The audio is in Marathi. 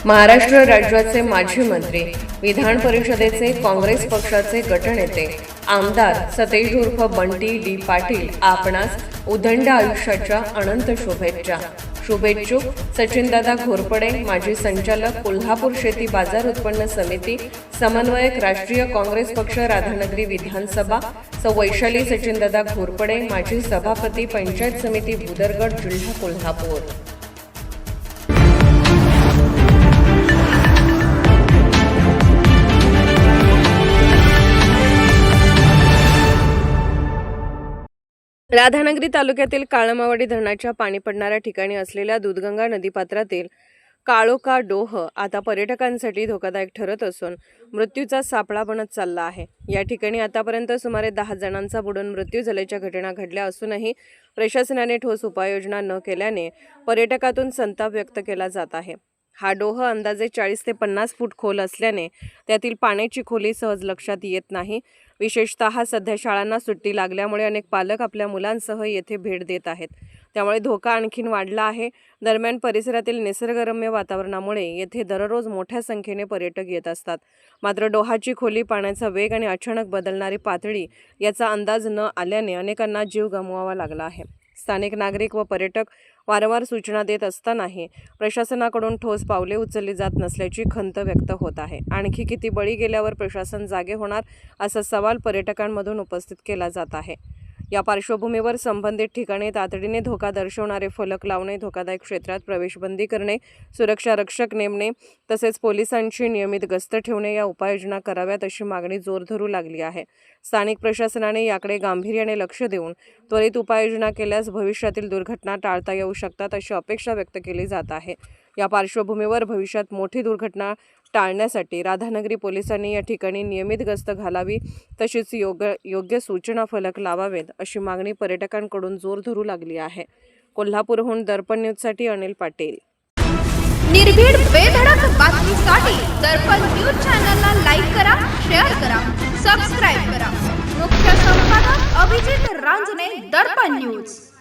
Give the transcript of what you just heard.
महाराष्ट्र राज्याचे माजी मंत्री, विधान परिषदेचे काँग्रेस पक्षाचे गटनेते आमदार सतेज उर्फ बंटी डी पाटील आपणास उदंड आयुष्याच्या अनंत शुभेच्छा. शुभेच्छुक सचिनदादा घोरपडे, माजी संचालक कोल्हापूर शेती बाजार उत्पन्न समिती, समन्वयक राष्ट्रीय काँग्रेस पक्ष राधानगरी विधानसभा, सौ वैशाली सचिनदादा घोरपडे, माजी सभापती पंचायत समिती भुदरगड, जिल्हा कोल्हापूर. राधानगरी तालुक्यातील काळमावाडी धरणाच्या पाणी पडणाऱ्या ठिकाणी असलेल्या दूधगंगा नदीपात्रातील काळोखा डोह आता पर्यटकांसाठी धोकादायक ठरत असून मृत्यूचा सापळा बनत चालला आहे. या ठिकाणी आतापर्यंत सुमारे 10 जणांचा बुडून मृत्यू झाल्याच्या घटना घडल्या असूनही प्रशासनाने ठोस उपाययोजना न केल्याने पर्यटकातून संताप व्यक्त केला जात आहे. हा डोह अंदाजे 40 ते 50 फूट खोल असल्याने त्यातील पाण्याची खोली सहज लक्षात येत नाही. विशेषतः सध्या शाळांना सुट्टी लागल्यामुळे अनेक पालक आपल्या मुलांसह येथे भेट देत आहेत. त्यामुळे धोका आणखीन वाढला आहे. दरम्यान परिसरातील निसर्गरम्य वातावरणामुळे येथे दररोज मोठ्या संख्येने पर्यटक येत असतात. मात्र डोहाची खोली, पाण्याचा वेग आणि अचानक बदलणारी पातळी याचा अंदाज न आल्याने अनेकांना जीव गमवावा लागला आहे. स्थानिक नागरिक व पर्यटक वारंवार सूचना देत असतानाही प्रशासनाकडून ठोस पावले उचलली जात नसल्याची खंत व्यक्त होत आहे. आणखी किती बळी गेल्यावर प्रशासन जागे होणार असा सवाल पर्यटकांमधून उपस्थित केला जात आहे. या पार्श्वभूमीवर संबंधित ठिकाणी तातडीने धोका दर्शवणारे फलक लावणे, धोकादायक क्षेत्रात प्रवेशबंदी करणे, सुरक्षा रक्षक नेमणे तसेच पोलिसांची नियमित गस्त ठेवणे या उपाययोजना कराव्यात अशी मागणी जोर धरू लागली आहे. स्थानिक प्रशासनाने याकडे गांभीर्याने लक्ष देऊन त्वरित उपाययोजना केल्यास भविष्यातील दुर्घटना टाळता येऊ शकतात अशी अपेक्षा व्यक्त केली जात आहे. या पार्श्वभूमीवर भविष्यात मोठी दुर्घटना टाळण्यासाठी राधानगरी पोलिसांनी या ठिकाणी नियमित गस्त घालावी, तसेच योग्य सूचना फलक लावावेत अशी मागणी पर्यटकांकडून जोर धरू लागली आहे. कोल्हापूरहून दर्पण न्यूजसाठी अनिल पाटील. निर्भीड बेधडक बातमीसाठी दर्पण न्यूज चॅनलला लाईक करा, शेअर करा, सबस्क्राईब करा. मुख्य संपादक अभिजित रांजणे, दर्पण न्यूज.